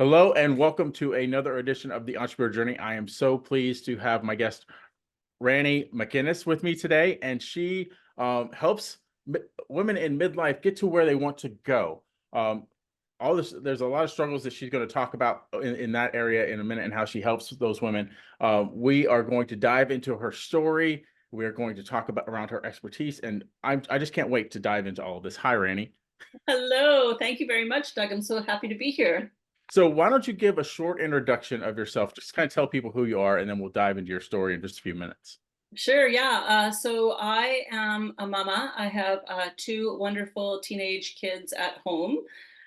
Hello and welcome to another edition of the Entrepreneur Journey. I am so pleased to have my guest Rani Macinnes with me today, and she helps women in midlife get to where they want to go. Um, all this, there's a lot of struggles that she's going to talk about in that area in a minute, and how she helps those women. We are going to dive into her story. We are going to talk about around her expertise, and I just can't wait to dive into all of this. Hi, Rani. Hello, thank you very much, Doug. I'm so happy to be here. So why don't you give a short introduction of yourself? Just kind of tell people who you are, and then we'll dive into your story in just a few minutes. Sure, yeah. So I am a mama. I have two wonderful teenage kids at home,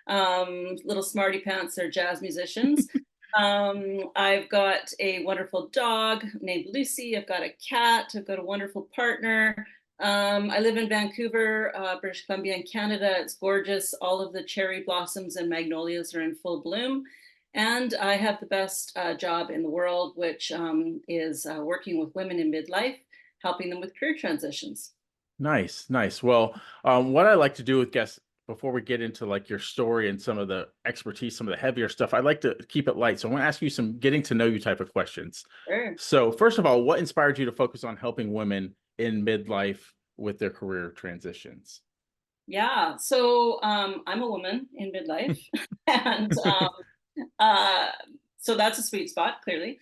little smarty pants. They're jazz musicians. I've got a wonderful dog named Lucy. I've got a cat. I've got a wonderful partner. I live in Vancouver, British Columbia in Canada. It's gorgeous. All of the cherry blossoms and magnolias are in full bloom. And I have the best job in the world, which is working with women in midlife, helping them with career transitions. Nice, nice. Well, what I like to do with guests before we get into like your story and some of the expertise, some of the heavier stuff, I like to keep it light. So I want to ask you some getting to know you type of questions. Sure. So first of all, what inspired you to focus on helping women in midlife with their career transitions? Yeah. So I'm a woman in midlife, and uh, so that's a sweet spot, clearly.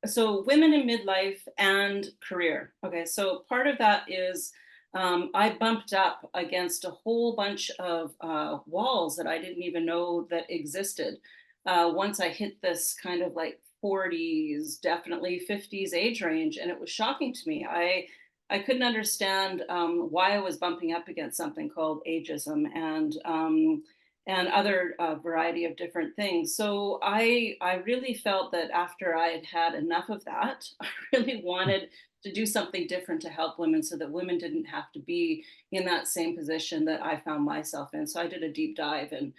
So women in midlife and career. Okay, so part of that is I bumped up against a whole bunch of walls that I didn't even know that existed. Once I hit this kind of like 40s, definitely 50s age range, and it was shocking to me. I couldn't understand why I was bumping up against something called ageism and other variety of different things. So I really felt that after I had had enough of that, I really wanted to do something different to help women so that women didn't have to be in that same position that I found myself in. So I did a deep dive and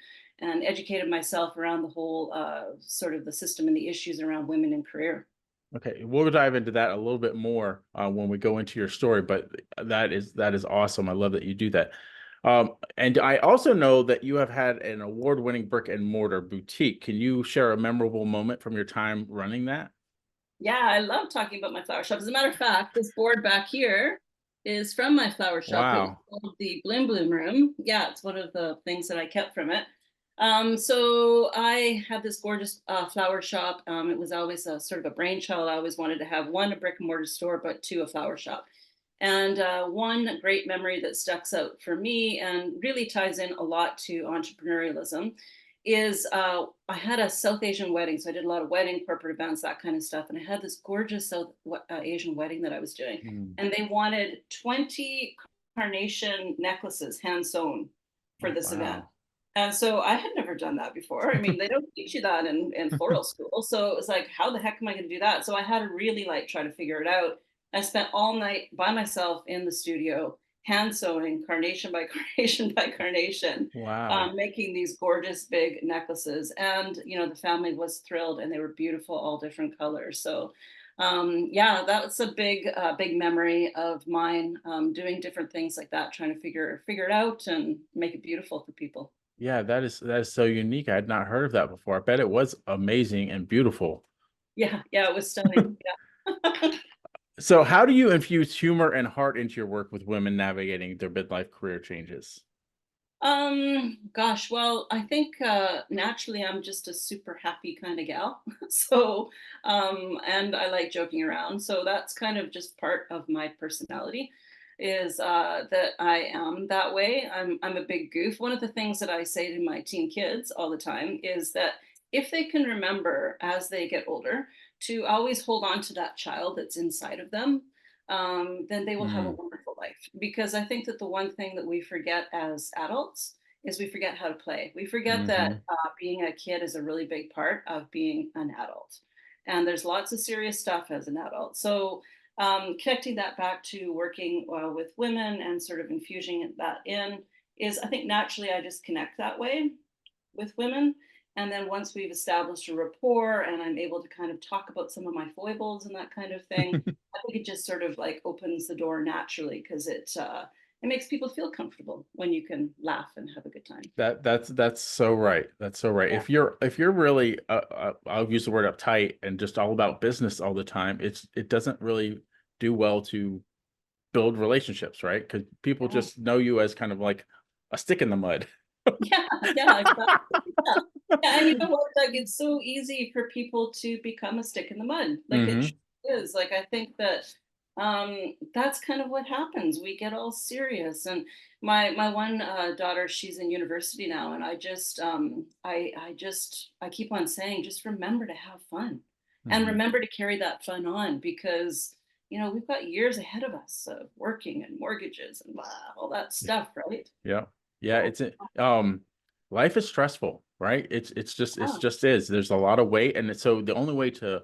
educated myself around the whole sort of the system and the issues around women in career. Okay, we'll dive into that a little bit more when we go into your story, but that is awesome. I love that you do that. And I also know that you have had an award-winning brick and mortar boutique. Can you share a memorable moment from your time running that? Yeah, I love talking about my flower shop. As a matter of fact, this board back here is from my flower shop. It was Wow. called the Bloom Room. Yeah, it's one of the things that I kept from it. So I had this gorgeous flower shop. It was always a sort of a brainchild. I always wanted to have one, a brick and mortar store, but two, a flower shop. And one great memory that sticks out for me and really ties in a lot to entrepreneurialism is I had a South Asian wedding. So I did a lot of wedding, corporate events, that kind of stuff. And I had this gorgeous South Asian wedding that I was doing. Mm. And they wanted 20 carnation necklaces hand sewn for Oh, this event. wow. And so I had never done that before. I mean, they don't teach you that in floral school. So it was like, how the heck am I going to do that? So I had to really like try to figure it out. I spent all night by myself in the studio, hand sewing carnation by carnation by carnation, Wow. making these gorgeous big necklaces. And, you know, the family was thrilled and they were beautiful, all different colors. So, yeah, that's a big memory of mine, doing different things like that, trying to figure it out and make it beautiful for people. Yeah, that is so unique. I had not heard of that before. I bet it was amazing and beautiful. Yeah, yeah, it was stunning. Yeah. So, how do you infuse humor and heart into your work with women navigating their midlife career changes? Gosh, well, I think naturally I'm just a super happy kind of gal. So, and I like joking around. So that's kind of just part of my personality is that I am that way. I'm a big goof. One of the things that I say to my teen kids all the time is that if they can remember as they get older to always hold on to that child that's inside of them, then they will have a Mm, wonderful life. Because I think that the one thing that we forget as adults is we forget how to play. We forget that hmm. being a kid is a really big part of being an adult. And there's lots of serious stuff as an adult. So connecting that back to working with women and sort of infusing that in is, I think naturally I just connect that way with women. And then once we've established a rapport and I'm able to kind of talk about some of my foibles and that kind of thing, I think it just sort of like opens the door naturally because it makes people feel comfortable when you can laugh and have a good time. That's so right. That's so right. Yeah. If you're really I'll use the word uptight and just all about business all the time, it doesn't really do well to build relationships, right? Because people Yeah. just know you as kind of like a stick in the mud. Yeah, yeah, exactly. Yeah. Yeah, and you know what? Like, it's so easy for people to become a stick in the mud. Like it Hmm. is. Like I think that that's kind of what happens. We get all serious. And my one daughter, she's in university now, and I keep on saying, just remember to have fun and Hmm. remember to carry that fun on because we've got years ahead of us of working and mortgages and blah, all that stuff, right? Yeah. Yeah, So, it's life is stressful, right? It's yeah. just is. There's a lot of weight, and so the only way to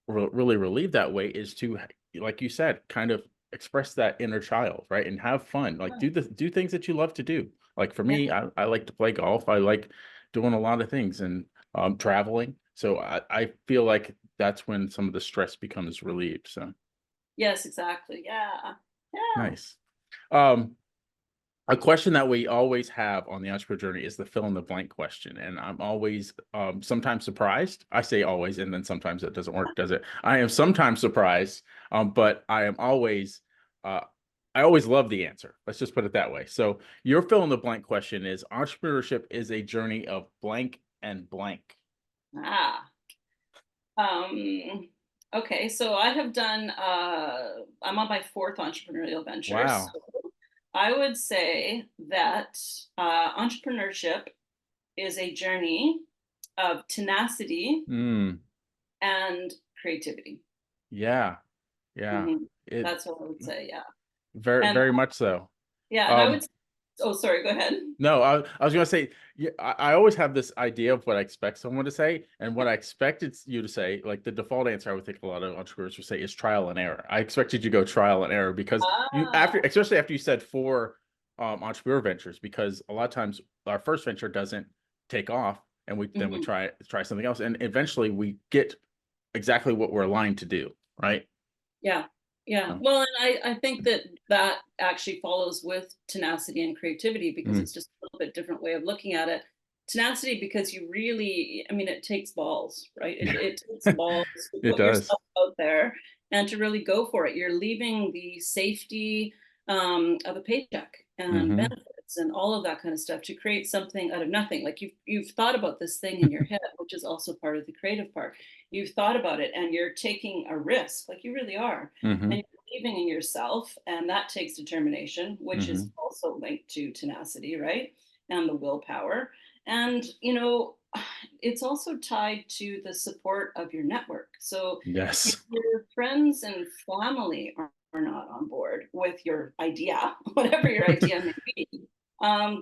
really relieve that weight is to, like you said, kind of express that inner child, right? And have fun. Like do things that you love to do. Like for Yeah. me, I like to play golf. I like doing a lot of things and traveling. So I feel like that's when some of the stress becomes relieved. So Yes, exactly. Yeah. Yeah. nice. Um, a question that we always have on the entrepreneur journey is the fill in the blank question. And I'm always sometimes surprised. I say always, and then sometimes it doesn't work, does it? I am sometimes surprised, but uh, I always love the answer. Let's just put it that way. So your fill in the blank question is entrepreneurship is a journey of blank and blank. Ah. Um, okay, so I have done I'm on my fourth entrepreneurial venture. So Wow. I would say that entrepreneurship is a journey of tenacity Mm, and creativity. yeah. Yeah. Mhm. It That's what I would say, yeah. very, And very much so. yeah, and I would Um, oh, sorry, go ahead. No, I was gonna say, yeah, I always have this idea of what I expect someone to say, and what I expected you to say, like the default answer I would think a lot of entrepreneurs would say is trial and error. I expected you to go trial and error because Ah. especially after you said four entrepreneur ventures, because a lot of times our first venture doesn't take off, and we Mhm. try something else, and eventually we get exactly what we're aligned to do, right? Yeah. Yeah. So, Well, and I think that that actually follows with tenacity and creativity because mm, it's just a little bit different way of looking at it. Tenacity because you really, I mean, it takes balls, right? It, yeah, it takes balls to it put does. yourself out there and to really go for it. You're leaving the safety of a paycheck and Hmm. benefits and all of that kind of stuff to create something out of nothing. Like you've thought about this thing in your head, which is also part of the creative part. You've thought about it and you're taking a risk, like you really are, and Hmm. you're believing in yourself, and that takes determination, which is Hmm. also linked to tenacity, right? And the willpower. And it's also tied to the support of your network. So if Yes. your friends and family are not on board with your idea, whatever your idea may be,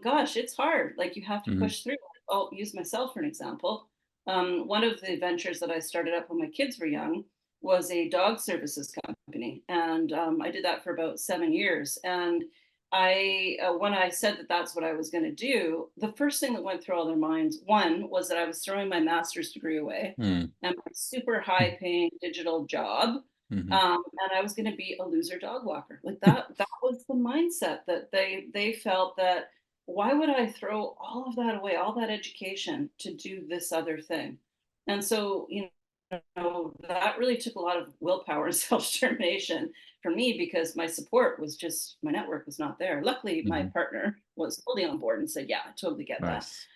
gosh, it's hard. Like you have to Hmm. push through. I'll use myself for an example. One of the ventures that I started up when my kids were young was a dog services company, and I did that for about 7 years. And when I said that that's what I was going to do, the first thing that went through all their minds, one, was that I was throwing my master's degree away Mm. and my super high-paying digital job, Hmm. and I was going to be a loser dog walker. Like that. That was the mindset that they felt that why would I throw all of that away, all that education to do this other thing? And so, that really took a lot of willpower and self-determination for me because my network was not there. Luckily, my Hmm. partner was fully on board and said, "Yeah, I totally get that." Nice.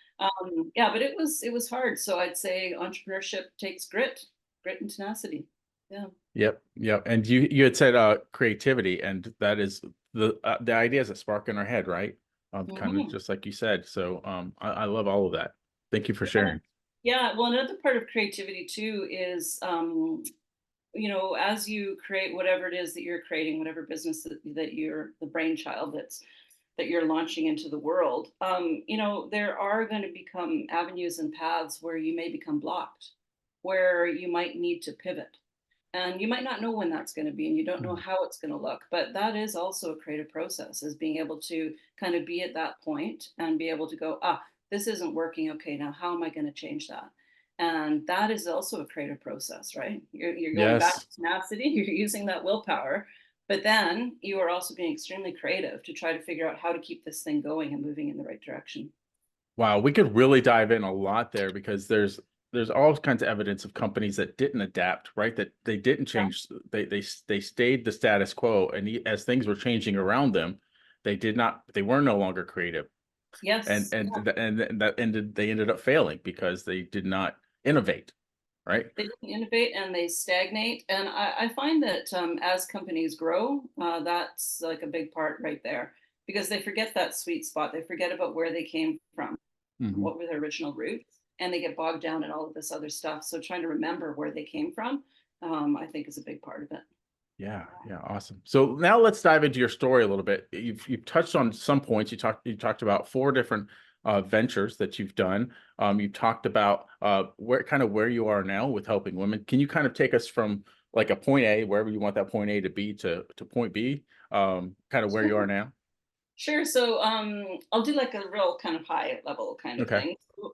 Yeah, but it was hard. So I'd say entrepreneurship takes grit and tenacity. Yeah. Yep. Yep. And you had said creativity, and that is the ideas that spark in our head, right? Kind of Mhm. just like you said. So I love all of that. Thank you for Yeah. sharing. Yeah. Well, another part of creativity too is as you create whatever it is that you're creating, whatever business that you're the brainchild that you're launching into the world, there are going to become avenues and paths where you may become blocked, where you might need to pivot. And you might not know when that's going to be, and you don't know Mm. how it's going to look, but that is also a creative process, is being able to kind of be at that point and be able to go, this isn't working. Okay, now how am I going to change that? And that is also a creative process, right? You're going back Yes. to tenacity, you're using that willpower, But then you are also being extremely creative to try to figure out how to keep this thing going and moving in the right direction. Wow, we could really dive in a lot there because there's all kinds of evidence of companies that didn't adapt, right? That they didn't Yeah. change. They stayed the status quo, and as things were changing around them, they did not. They were no longer creative, and Yes. and that ended. They ended up failing because they did not innovate, right? They didn't innovate and they stagnate. And I find that as companies grow, that's like a big part right there because they forget that sweet spot. They forget about where they came from, Hmm. what were their original roots, and they get bogged down in all of this other stuff. So trying to remember where they came from, I think is a big part of it. Yeah, yeah, awesome. So now let's dive into your story a little bit. You've touched on some points. You talked about four different ventures that you've done. You talked about where you are now with helping women. Can you kind of take us from like a point A, wherever you want that point A to be, to point B, kind of where you are now? Sure. So I'll do like a real kind of high level kind of Okay. thing. So,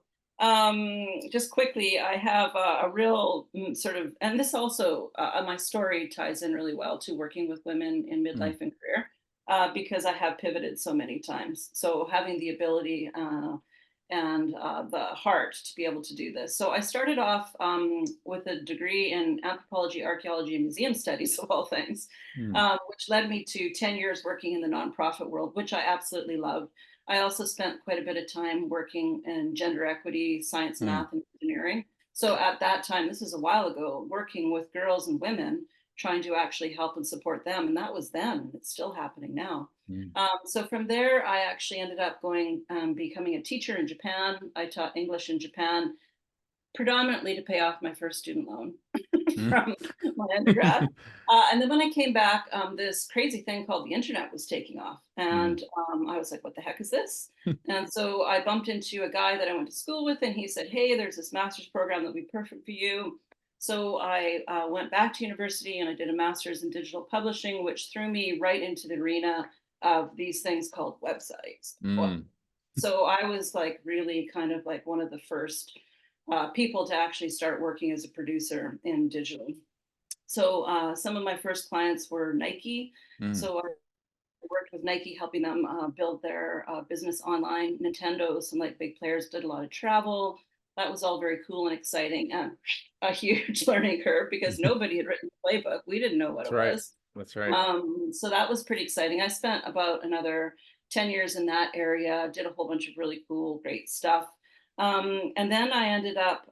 just quickly, I have a real sort of, and this also, my story ties in really well to working with women in Mm, midlife and career because I have pivoted so many times. So having the ability and the heart to be able to do this. So I started off with a degree in anthropology, archaeology, and museum studies, of all things, mm, which led me to 10 years working in the nonprofit world, which I absolutely loved. I also spent quite a bit of time working in gender equity, science, mm, math, and engineering. So at that time, this is a while ago, working with girls and women, trying to actually help and support them. And that was then, and it's still happening now. mm, So from there, I actually ended up going, becoming a teacher in Japan. I taught English in Japan, predominantly to pay off my first student loan mm. from my undergrad. And then when I came back, this crazy thing called the internet was taking off. Mm, And I was like, what the heck is this? And so I bumped into a guy that I went to school with, and he said, hey, there's this master's program that would be perfect for you. So I went back to university and I did a master's in digital publishing, which threw me right into the arena of these things called websites. Well, mm, so I was like really kind of like one of the first people to actually start working as a producer in digital. So some of my first clients were Nike. mm. So I worked with Nike, helping them build their business online. Nintendo, some like big players, did a lot of travel. That was all very cool and exciting, and a huge learning curve because nobody had written the playbook. We didn't know what That's it right. was. That's right. So that was pretty exciting. I spent about another 10 years in that area, did a whole bunch of really cool, great stuff. And then I ended up,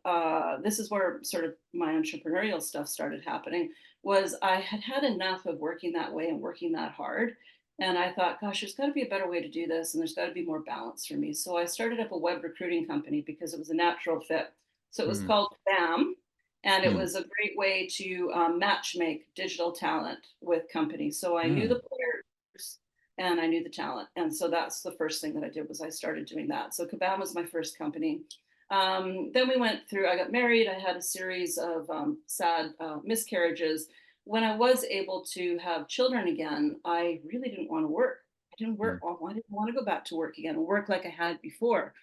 this is where sort of my entrepreneurial stuff started happening, was I had had enough of working that way and working that hard. And I thought, gosh, there's got to be a better way to do this. And there's got to be more balance for me. So I started up a web recruiting company because it was a natural fit. So it was Mm, called BAM, and it mm, was a great way to match make digital talent with companies. So I knew mm, the players and I knew the talent, and so that's the first thing that I did was I started doing that. So Kabam was my first company. Then we went through. I got married. I had a series of sad miscarriages. When I was able to have children again, I really didn't want to work. I didn't work. mm. I didn't want to go back to work again and work like I had before.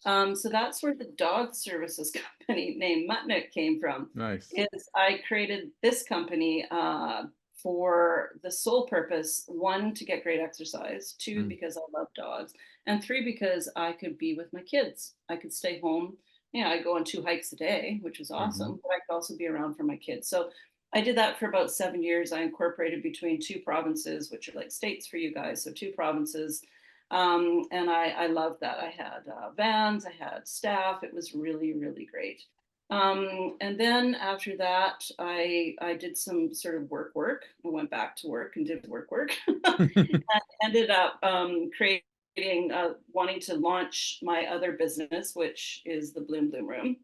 So that's where the dog services company named Mutnik came from. Nice. Is I created this company for the sole purpose: one, to get great exercise; two, Mm, because I love dogs; and three, because I could be with my kids. I could stay home. Yeah, I go on 2 hikes a day, which was mhm, awesome, but I could also be around for my kids. So I did that for about 7 years. I incorporated between two provinces, which are like states for you guys. So two provinces, and I loved that. I had vans, I had staff. It was really, really great. And then after that, I did some sort of work. I went back to work and did work. And ended up creating, wanting to launch my other business, which is the Bloom Room.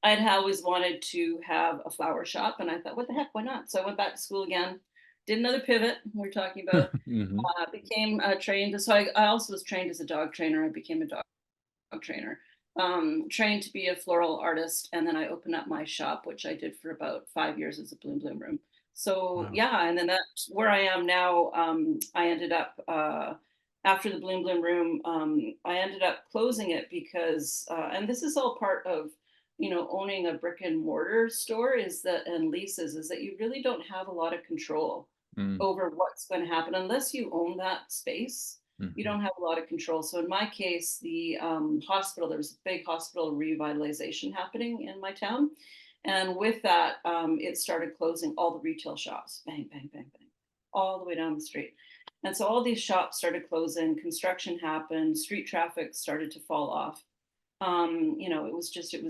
I'd always wanted to have a flower shop, and I thought, what the heck, why not? So I went back to school again, did another pivot. We're talking about mhm. became trained. So I also was trained as a dog trainer. I became a dog trainer. Trained to be a floral artist, and then I opened up my shop, which I did for about 5 years as a Bloom Room. So Wow. yeah, and then that's where I am now. I ended up after the Bloom Room. I ended up closing it because, and this is all part of owning a brick and mortar store is that and leases is that you really don't have a lot of control Mm, over what's going to happen unless you own that space. You mhm. don't have a lot of control. So in my case, the hospital, there was a big hospital revitalization happening in my town, and with that, it started closing all the retail shops, bang, bang, bang, bang, all the way down the street. And so all these shops started closing. Construction happened. Street traffic started to fall off. It was just it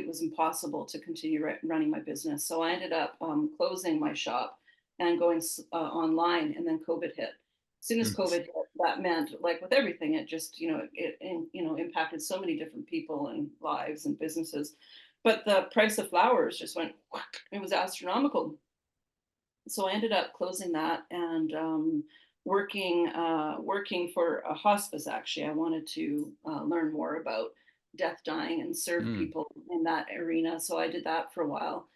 was impossible to continue running my business. So I ended up closing my shop and going online. And then COVID hit. As soon as COVID Mm. hit, that meant, like with everything, it just impacted so many different people and lives and businesses. But the price of flowers just went. Whack. It was astronomical. So I ended up closing that and working for a hospice. Actually, I wanted to learn more about death, dying, and serve Mm. people in that arena. So I did that for a while,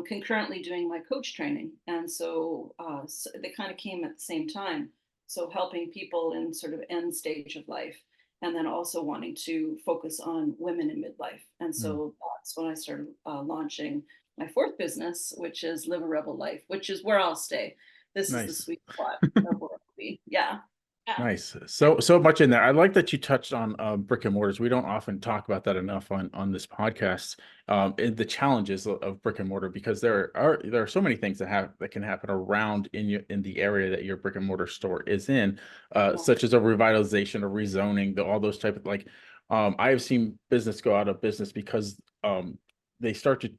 concurrently doing my coach training, and so they kind of came at the same time. So helping people in sort of end stage of life, and then also wanting to focus on women in midlife. And Mm. so that's when I started launching my fourth business, which is Live a Rebel Life, which is where I'll stay. This is the Nice. sweet spot of where I'll be. Yeah. Yeah. Nice. So much in there. I like that you touched on brick and mortars. We don't often talk about that enough on this podcast. And the challenges of brick and mortar, because there are so many things that can happen around in the area that your brick and mortar store is in, Yeah. such as a revitalization or rezoning, all those type of like. I have seen business go out of business because they start to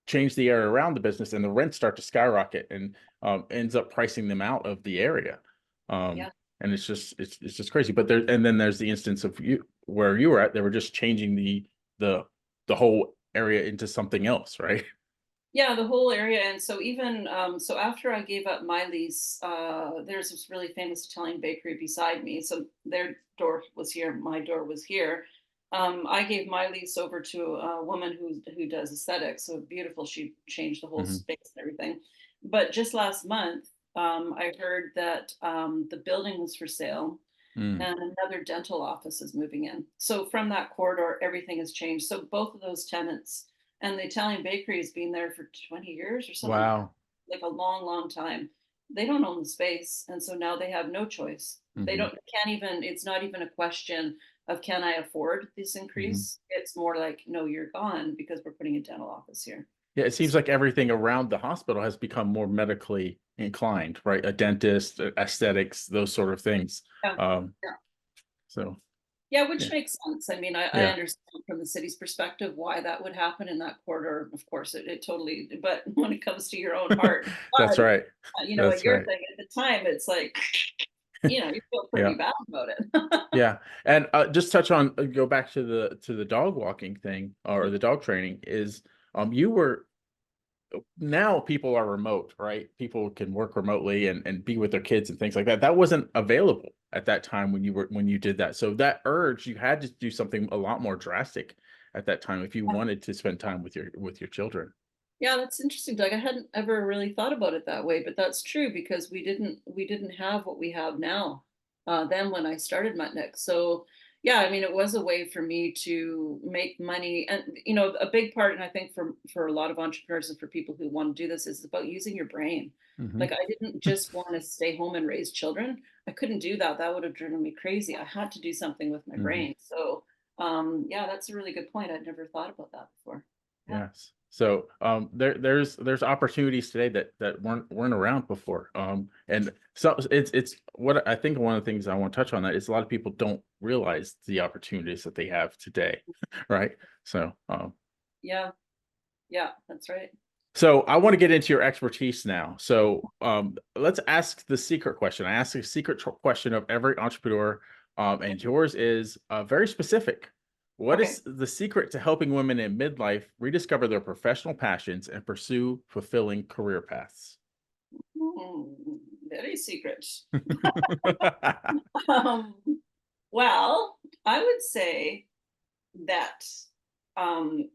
change the area around the business and the rents start to skyrocket and ends up pricing them out of the area. Um, Yeah. and it's just crazy. But then there's the instance of you where you were at, they were just changing the the whole area into something else, right? Yeah, the whole area. And so even so after I gave up my lease, there's this really famous Italian bakery beside me. So their door was here, my door was here. I gave my lease over to a woman who does aesthetics. So beautiful. She changed the whole Hmm. space and everything. But just last month, I heard that the building was for sale Mm. and another dental office is moving in. So from that corridor, everything has changed. So both of those tenants, and the Italian bakery has been there for 20 years or something, Wow. like a long, long time. They don't own the space. And so now they have no choice. They Hmm. don't, can't even, it's not even a question of can I afford this Hmm. increase? It's more like, no, you're gone because we're putting a dental office here. Yeah, it seems So, like everything around the hospital has become more medically inclined, right? A dentist, aesthetics, those sort of things. yeah. Um, Yeah. so Yeah, which yeah, makes sense. I mean, I yeah, understand from the city's perspective why that would happen in that corridor. Of course, it totally, but when it comes to your own heart and that's blood, right. what That's you're right. thinking at the time, it's like, you feel Yeah. pretty bad about it. Yeah, and just touch on go back to the dog walking thing or the dog training is you were now people are remote, right? People can work remotely and be with their kids and things like that. That wasn't available at that time when you did that. So that urge, you had to do something a lot more drastic at that time if you wanted to spend time with your children. Yeah, that's interesting. Like I hadn't ever really thought about it that way, but that's true because we didn't have what we have now. Then when I started Mutnick. So yeah, I mean it was a way for me to make money. And a big part, and I think for a lot of entrepreneurs and for people who want to do this is about using your brain. Hmm. Like I didn't just want to stay home and raise children. I couldn't do that. That would have driven me crazy. I had to do something with my Hmm. brain. So yeah, that's a really good point. I'd never thought about that before. Yeah. Yes. So there's opportunities today that weren't around before. And so it's what I think one of the things I want to touch on that is a lot of people don't realize the opportunities that they have today, right? So Yeah. Yeah, that's right. so I want to get into your expertise now. So let's ask the secret question. I ask the secret question of every entrepreneur, and yours is very specific. What Okay. is the secret to helping women in midlife rediscover their professional passions and pursue fulfilling career paths? Hmm, very secret. Um, well, I would say that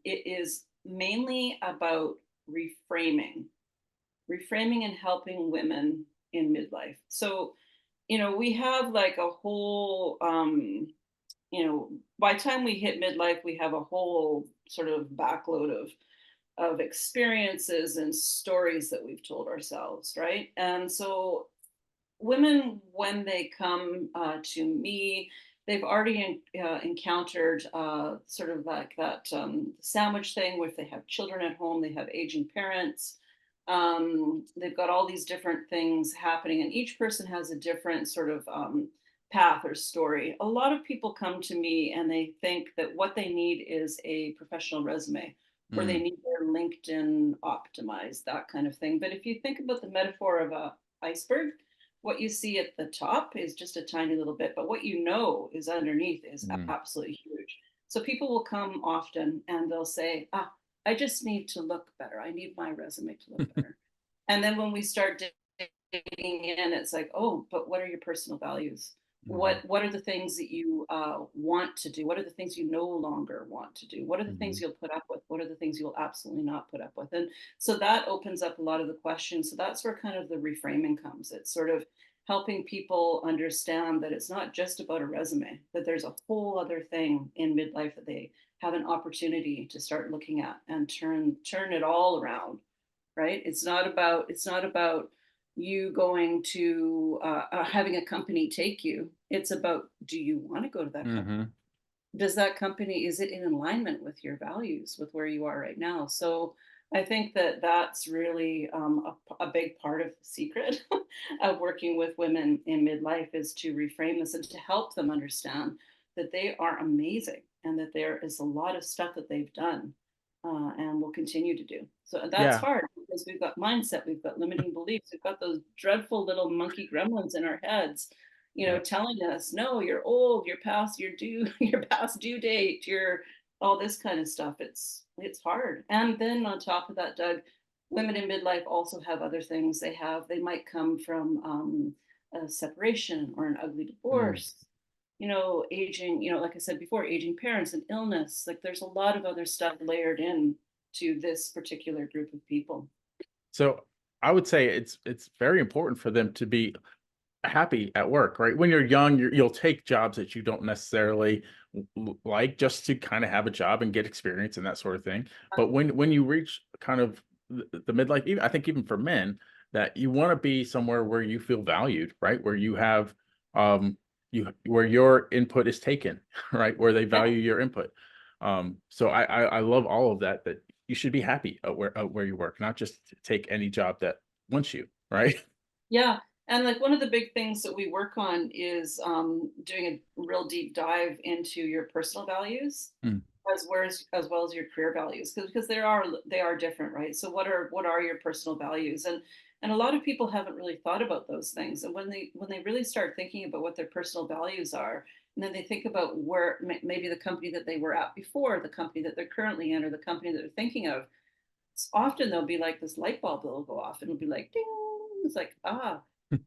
it is mainly about reframing, reframing and helping women in midlife. So, we have like a whole, by the time we hit midlife, we have a whole sort of backload of of experiences and stories that we've told ourselves, right? And so women, when they come to me, they've already encountered sort of like that sandwich thing where if they have children at home, they have aging parents. They've got all these different things happening, and each person has a different sort of path or story. A lot of people come to me and they think that what they need is a professional resume, or they Mm, need their LinkedIn optimized, that kind of thing. But if you think about the metaphor of a iceberg, what you see at the top is just a tiny little bit, but what you know is underneath is mm, absolutely huge. So people will come often and they'll say, ah, I just need to look better. I need my resume to look better. And then when we start digging in, it's like, oh, but what are your personal values? mhm, What are the things that you want to do? What are the things you no longer want to do? What are the things mhm. you'll put up with? What are the things you'll absolutely not put up with? And so that opens up a lot of the questions. So that's where kind of the reframing comes. It's sort of helping people understand that it's not just about a resume, that there's a whole other thing in midlife that they have an opportunity to start looking at and turn it all around, right? It's not about you going to having a company take you. It's about, do you want to go to that company? Mhm. Does that company, is it in alignment with your values, with where you are right now? So I think that that's really a big part of the secret of working with women in midlife, is to reframe this and to help them understand that they are amazing and that there is a lot of stuff that they've done and will continue to do. So that's Yeah. hard because we've got mindset, we've got limiting beliefs, we've got those dreadful little monkey gremlins in our heads, Yeah. telling us, no, you're old, you're past your due, your past due date, you're all this kind of stuff. It's hard. And then on top of that, Doug, women in midlife also have other things. They might come from a separation or an ugly Mm. divorce, aging, like I said before, aging parents and illness. Like there's a lot of other stuff layered in to this particular group of people. So I would say it's very important for them to be happy at work, right? When you're young, you'll take jobs that you don't necessarily like just to kind of have a job and get experience and that sort of thing. But when you reach kind of the midlife, even, I think even for men, that you want to be somewhere where you feel valued, right? Where you have where your input is taken, right? Where they Yeah. value your input. So I love all of that. That you should be happy at where you work, not just take any job that wants you, right? Yeah. And like one of the big things that we work on is doing a real deep dive into your personal values Mm, as well as your career values, because they are different, right? So what are your personal values? And a lot of people haven't really thought about those things. And when they really start thinking about what their personal values are, and then they think about where maybe the company that they were at before, the company that they're currently in, or the company that they're thinking of, often there'll be like this light bulb that'll go off and it'll be like ding. It's like,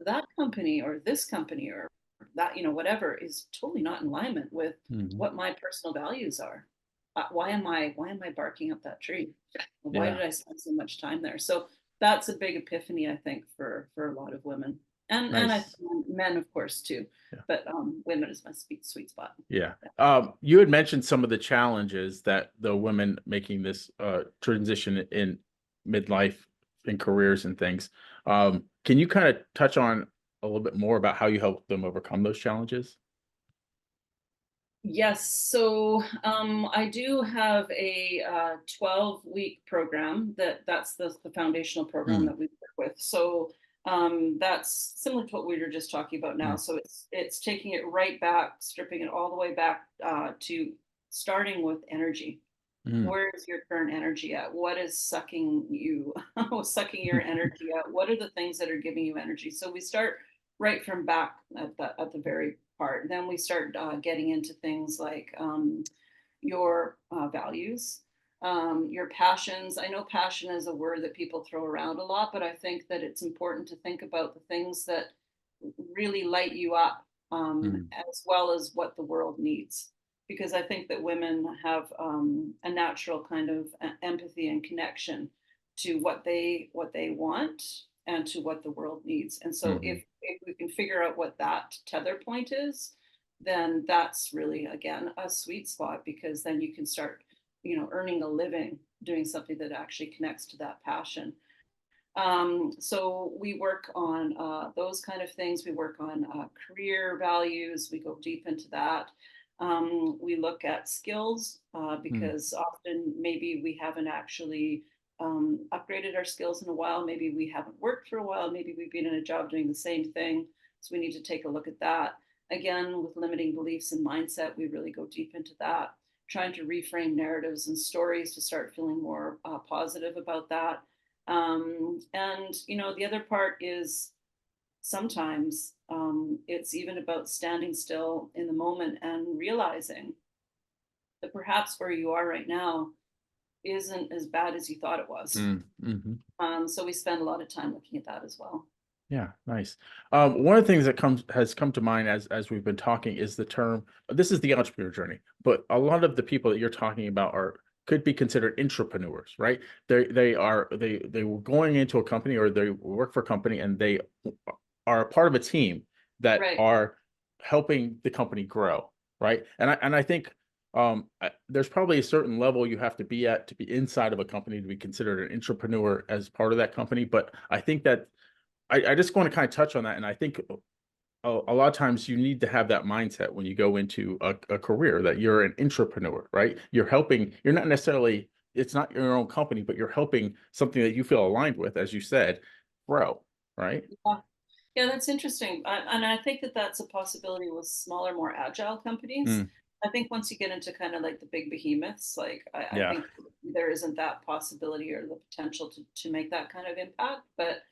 that company or this company or that, whatever is totally not in alignment with mhm. what my personal values are. Why am I barking up that tree? Why Yeah, did I spend so much time there? So that's a big epiphany, I think, for a lot of women, and I nice. men, of course, too. Yeah, But women is my sweet spot. yeah. You had mentioned some of the challenges that the women making this transition in midlife in careers and things. Can you kind of touch on a little bit more about how you help them overcome those challenges? Yes, so I do have a 12-week program that's the foundational program Mm, that we work with. So that's similar to what we were just talking about now. mm, So it's taking it right back, stripping it all the way back to starting with energy. mm, Where is your current energy at? What is sucking you, sucking your energy out? What are the things that are giving you energy? So we start right from back at the very part. Then we start getting into things like your values, your passions. I know passion is a word that people throw around a lot, but I think that it's important to think about the things that really light you up, mm, as well as what the world needs. Because I think that women have a natural kind of empathy and connection to what they want and to what the world needs. And so mhm. if we can figure out what that tether point is, then that's really again a sweet spot, because then you can start earning a living doing something that actually connects to that passion. So we work on those kind of things. We work on career values. We go deep into that. We look at skills Mm, because often maybe we haven't actually upgraded our skills in a while. Maybe we haven't worked for a while. Maybe we've been in a job doing the same thing. So we need to take a look at that. Again, with limiting beliefs and mindset, we really go deep into that, trying to reframe narratives and stories to start feeling more positive about that. And the other part is sometimes it's even about standing still in the moment and realizing that perhaps where you are right now isn't as bad as you thought it was. mhm. So we spend a lot of time looking at that as well. Yeah, nice. One of the things that has come to mind as we've been talking is the term. This is the entrepreneur journey, but a lot of the people that you're talking about are could be considered intrapreneurs, right? They were going into a company or they work for a company and they are a part of a team that Right. are helping the company grow, right? And I think there's probably a certain level you have to be at to be inside of a company to be considered an entrepreneur as part of that company. But I think that I just want to kind of touch on that. And I think a lot of times you need to have that mindset when you go into a career that you're an entrepreneur, right? You're helping, you're not necessarily, it's not your own company, but you're helping something that you feel aligned with, as you said, grow, right? Yeah. Yeah, that's interesting. And I think that that's a possibility with smaller, more agile companies. Mm, I think once you get into kind of like the big behemoths, like I yeah. think there isn't that possibility or the potential to make that kind of impact. But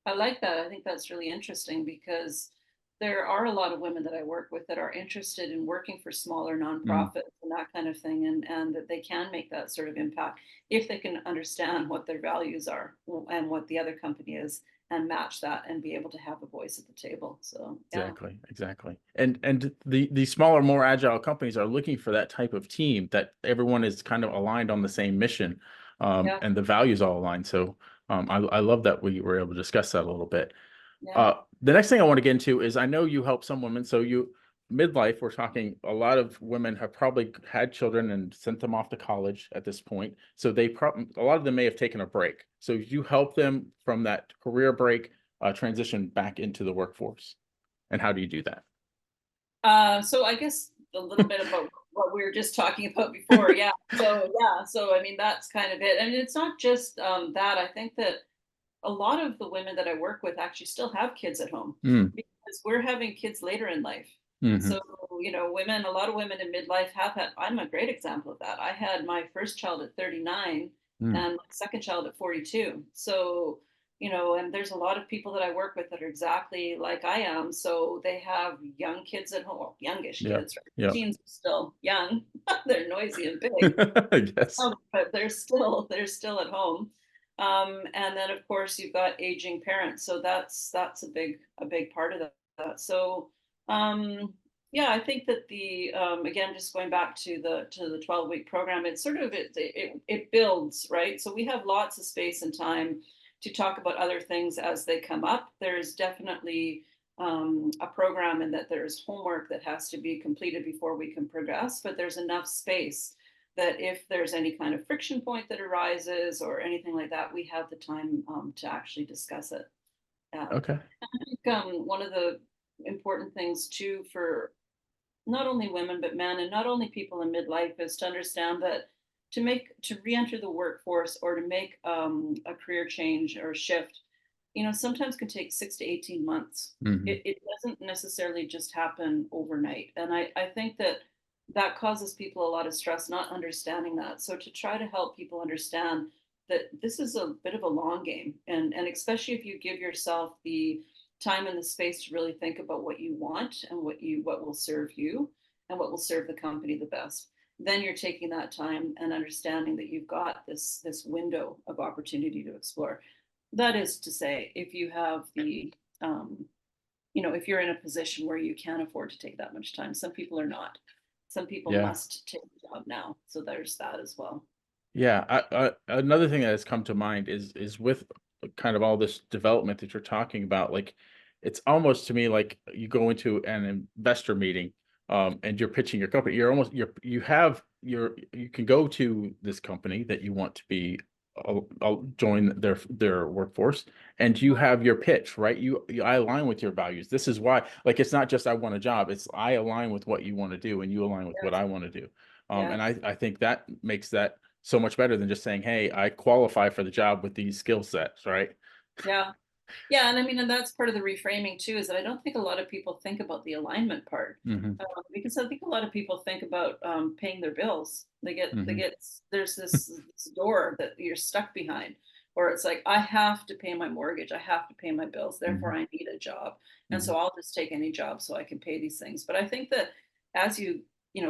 I like that. I think that's really interesting because there are a lot of women that I work with that are interested in working for smaller Mm, nonprofits and that kind of thing, and that they can make that sort of impact if they can understand what their values are and what the other company is and match that and be able to have a voice at the table. So yeah, exactly, exactly. And the smaller, more agile companies are looking for that type of team that everyone is kind of aligned on the same mission, yeah, and the values all aligned. So I love that we were able to discuss that a little bit. yeah. The next thing I want to get into is I know you help some women. So you midlife, we're talking a lot of women have probably had children and sent them off to college at this point. So they probably a lot of them may have taken a break. So you help them from that career break transition back into the workforce. And how do you do that? So I guess a little bit about what we were just talking about before. Yeah. So yeah. So I mean, that's kind of it. And it's not just that. I think that a lot of the women that I work with actually still have kids at home Mm, because we're having kids later in life. hmm So, women, a lot of women in midlife have had, I'm a great example of that. I had my first child at 39 mm, and my second child at 42. So, and there's a lot of people that I work with that are exactly like I am. So they have young kids at home, well, youngish yeah, kids, right? yeah. Teens are still young. They're noisy and big, Yes. but they're still at home. And then of course you've got aging parents, so that's a big part of that. So um, yeah, I think that the again, just going back to the 12-week program, it's sort of it builds, right? So we have lots of space and time to talk about other things as they come up. There's definitely a program and that there's homework that has to be completed before we can progress, but there's enough space that if there's any kind of friction point that arises or anything like that, we have the time to actually discuss it. Yeah. Okay. I think one of the important things too for not only women but men and not only people in midlife is to understand that to re-enter the workforce or to make a career change or shift, sometimes can take 6 to 18 months. Hmm. It doesn't necessarily just happen overnight, and I think that that causes people a lot of stress not understanding that. So to try to help people understand that this is a bit of a long game, and especially if you give yourself the time and the space to really think about what you want and what will serve you and what will serve the company the best, then you're taking that time and understanding that you've got this window of opportunity to explore. That is to say, if you have um, if you're in a position where you can't afford to take that much time. Some people are not. Some people Yeah. must take the job now. So there's that as well. Yeah, another thing that has come to mind is with kind of all this development that you're talking about, like it's almost to me like you go into an investor meeting and you're pitching your company, you're almost you can go to this company that you want to be I'll join their workforce, and you have your pitch, right? I align with your values. This is why, like, it's not just I want a job, it's I align with what you want to do and you align with what Yes. I want to do. Yeah. And I think that makes that so much better than just saying, hey, I qualify for the job with these skill sets, right? Yeah. Yeah, and I mean, and that's part of the reframing too, is that I don't think a lot of people think about the alignment part, Hmm. because I think a lot of people think about paying their bills. They Hmm. get there's this door that you're stuck behind, or it's like I have to pay my mortgage, I have to pay my bills, therefore Hmm. I need a job, and Hmm. so I'll just take any job so I can pay these things. But I think that as you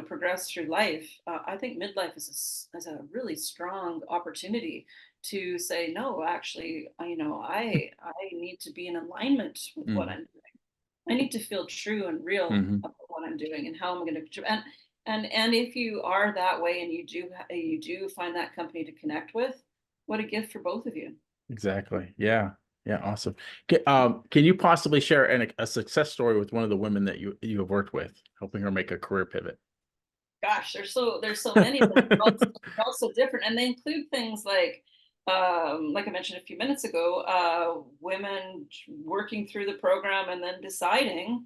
progress through life, I think midlife is a really strong opportunity to say no, actually, I need to be in alignment with what Hmm. I'm doing. I need to feel true and real Hmm. about what I'm doing and how I'm going to and if you are that way and you do find that company to connect with, what a gift for both of you. Exactly. Yeah. Yeah. Awesome. Can you possibly share a success story with one of the women that you have worked with, helping her make a career pivot? Gosh, there's so many, but they're all so different, and they include things like I mentioned a few minutes ago, women working through the program and then deciding,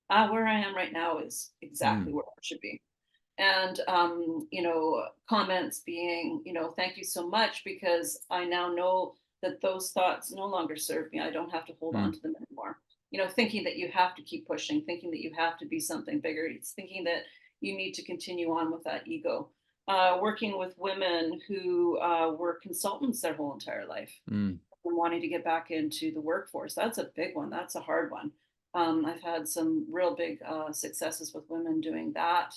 where I am right now is exactly Mm, where I should be. And, comments being, thank you so much because I now know that those thoughts no longer serve me. I don't have to hold on mm, to them anymore. Thinking that you have to keep pushing, thinking that you have to be something bigger. It's thinking that you need to continue on with that ego. Working with women who were consultants their whole entire life mm. and wanting to get back into the workforce. That's a big one. That's a hard one. I've had some real big successes with women doing that.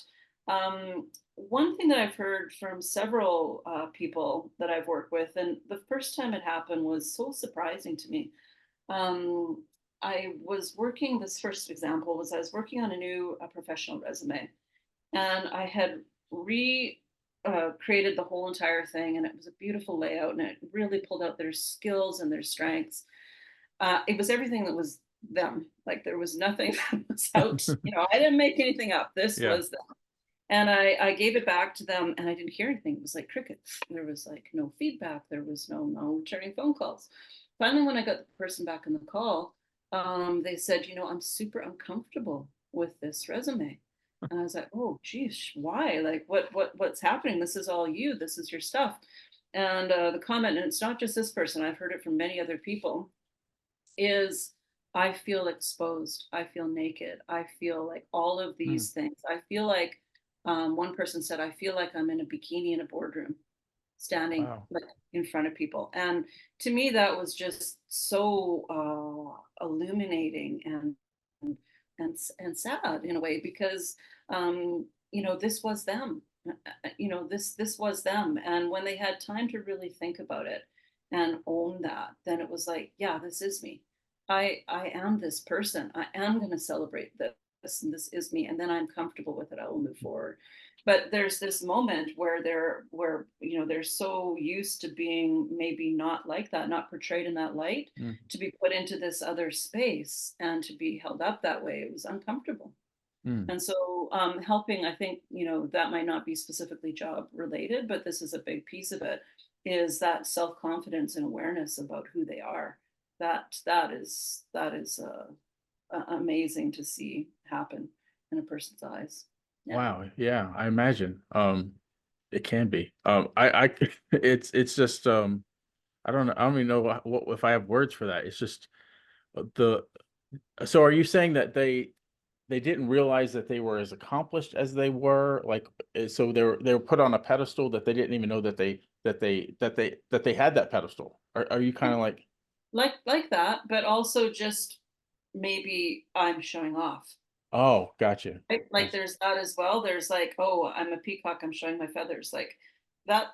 One thing that I've heard from several people that I've worked with, and the first time it happened was so surprising to me. Um, I was working, this first example was I was working on a new professional resume, and I had re created the whole entire thing, and it was a beautiful layout, and it really pulled out their skills and their strengths. It was everything that was them. Like there was nothing that was out. I didn't make anything up. This Yeah. was them. And I gave it back to them, and I didn't hear anything. It was like crickets. There was like no feedback. There was no returning phone calls. Finally, when I got the person back on the call, they said, I'm super uncomfortable with this resume. And I was like, oh, geez, why? Like, what's happening? This is all you. This is your stuff. And the comment, and it's not just this person. I've heard it from many other people, is I feel exposed. I feel naked. I feel like all of Mm. these things. I feel like one person said, I feel like I'm in a bikini in a boardroom, standing Wow. like in front of people. And to me, that was just so illuminating and sad in a way because this was them. This was them. And when they had time to really think about it and own that, then it was like, yeah, this is me. I am this person. I am going to celebrate this, and this is me. And then I'm comfortable with it. I will move forward. But there's this moment where they're so used to being maybe not like that, not portrayed in that light, Mm, to be put into this other space and to be held up that way. It was uncomfortable. mm. And so helping, I think, that might not be specifically job related, but this is a big piece of it, is that self-confidence and awareness about who they are. That is amazing to see happen in a person's eyes. Yeah. Wow. Yeah, I imagine. It can be. It's just, I don't know. I don't even know what if I have words for that. It's just the, so are you saying that they didn't realize that they were as accomplished as they were? Like, so they were put on a pedestal that they didn't even know that they had that pedestal. Are you kind of like, Like that, but also just maybe I'm showing off. oh, gotcha. Right? Like Gotcha. there's that as well. There's like, oh, I'm a peacock, I'm showing my feathers. Like that,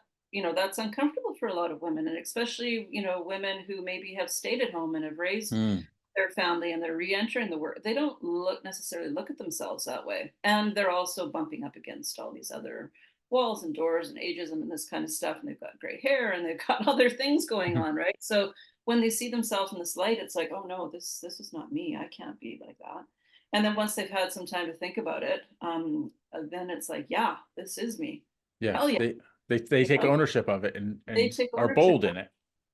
that's uncomfortable for a lot of women. And especially, women who maybe have stayed at home and have raised Mm, their family and they're re-entering the work. They don't necessarily look at themselves that way. And they're also bumping up against all these other walls and doors and ageism and this kind of stuff. And they've got gray hair and they've got other things going on, right? So when they see themselves in this light, it's like, oh no, this is not me. I can't be like that. And then once they've had some time to think about it, then it's like, yeah, this is me. Yeah, Hell yeah, they you take know, ownership of it they and take are ownership. bold in it.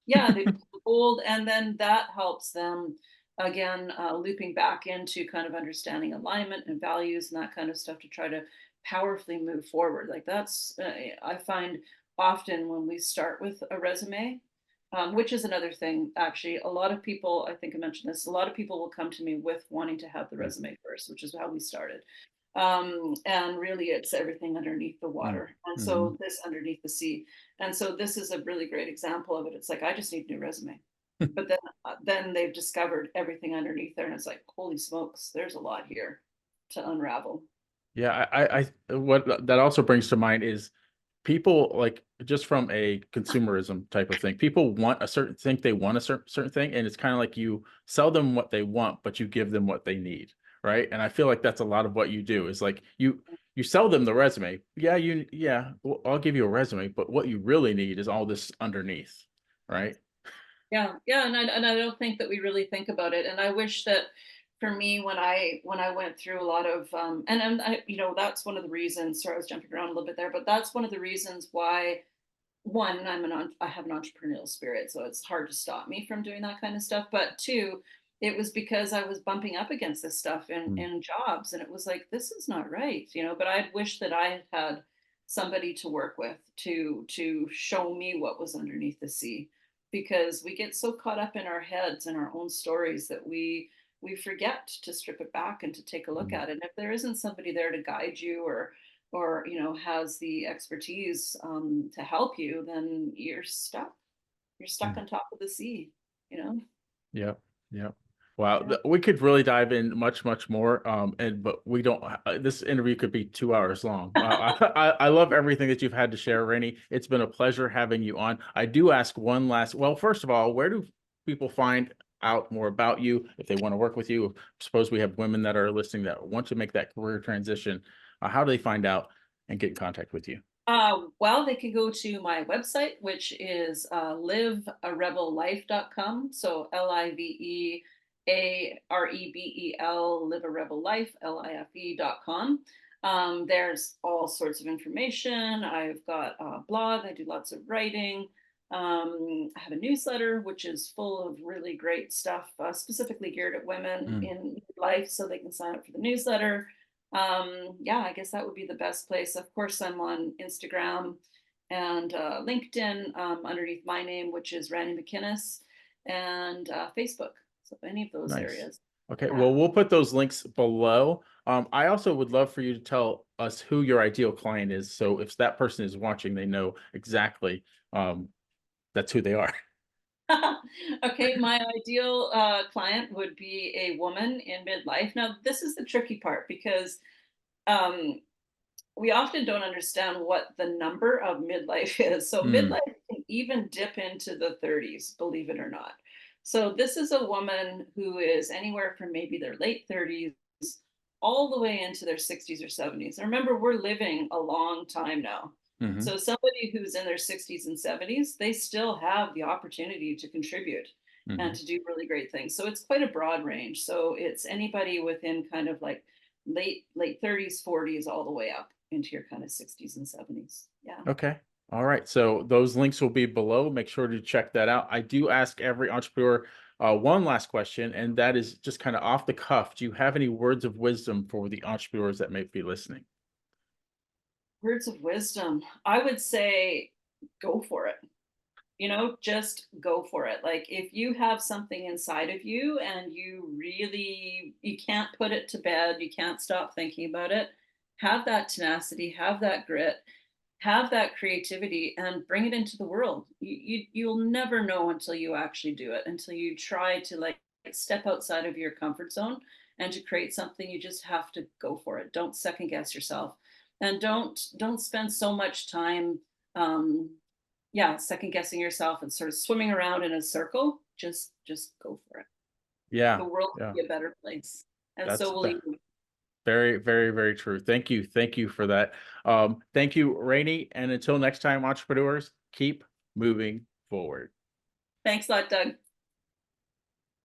Yeah, they bold, and then that helps them again, looping back into kind of understanding alignment and values and that kind of stuff to try to powerfully move forward. Like that's I find often when we start with a resume, which is another thing. Actually, a lot of people, I think I mentioned this, a lot of people will come to me with wanting to have the Mm, resume first, which is how we started. And really, it's everything underneath the mm, water, and mhm. so this underneath the sea. And so this is a really great example of it. It's like I just need a new resume, but then they've discovered everything underneath there, and it's like holy smokes, there's a lot here to unravel. Yeah, what that also brings to mind is people like just from a consumerism type of thing. People want a certain think they want a certain thing, and it's kind of like you sell them what they want, but you give them what they need, right? And I feel like that's a lot of what you do is like you sell them the resume. Yeah, well, I'll give you a resume, but what you really need is all this underneath, right? Yeah, yeah, and I don't think that we really think about it. And I wish that for me, when I went through a lot of and I, you know, that's one of the reasons. Sorry, I was jumping around a little bit there, but that's one of the reasons why one, I have an entrepreneurial spirit, so it's hard to stop me from doing that kind of stuff. But two, it was because I was bumping up against this stuff Mm, in jobs, and it was like, this is not right, you know. But I wish that I had had somebody to work with to show me what was underneath the sea, because we get so caught up in our heads and our own stories that we forget to strip it back and to take a look mm, at it. And if there isn't somebody there to guide you or you know has the expertise to help you, then you're stuck mm. on top of the sea, you know. Yep. Yep. Wow. Yeah. We could really dive in much more. And but we don't. This interview could be 2 hours long. I love everything that you've had to share, Rainey. It's been a pleasure having you on. I do ask one last. Well, first of all, where do people find out more about you if they want to work with you? Suppose we have women that are listening that want to make that career transition. How do they find out and get in contact with you? Well, they can go to my website, which is livearebellife.com. So LIVEAREBEL, live a rebel life, LIFE.com. There's all sorts of information. I've got a blog, I do lots of writing. I have a newsletter, which is full of really great stuff, specifically geared at women Mm, in life, so they can sign up for the newsletter. Yeah, I guess that would be the best place. Of course, I'm on Instagram and LinkedIn underneath my name, which is Rani Macinnes, and Facebook. So any of those nice. areas. Okay, Yeah. well, we'll put those links below. I also would love for you to tell us who your ideal client is. So if that person is watching, they know exactly that's who they are. Okay, my ideal client would be a woman in midlife. Now, this is the tricky part because um, we often don't understand what the number of midlife is. So Mm, midlife can even dip into the 30s, believe it or not. So this is a woman who is anywhere from maybe their late 30s all the way into their 60s or 70s. And remember, we're living a long time now. hmm So somebody who's in their 60s and 70s, they still have the opportunity to contribute and hmm to do really great things. So it's quite a broad range. So it's anybody within kind of like late 30s, 40s, all the way up into your kind of 60s and 70s. Yeah. Okay. All right. So those links will be below. Make sure to check that out. I do ask every entrepreneur one last question, and that is just kind of off the cuff. Do you have any words of wisdom for the entrepreneurs that may be listening? Words of wisdom. I would say go for it. You know, just go for it. Like if you have something inside of you and you can't put it to bed, you can't stop thinking about it, have that tenacity, have that grit, have that creativity and bring it into the world. You'll never know until you actually do it, until you try to like step outside of your comfort zone and to create something. You just have to go for it. Don't second guess yourself, and don't spend so much time um yeah, second guessing yourself and sort of swimming around in a circle. Just go for it. Yeah. The world Yeah. will be a better place, and That's so will you. very true. Thank you. Thank you for that. Thank you, Rainey. And until next time, entrepreneurs, keep moving forward. Thanks a lot, Doug.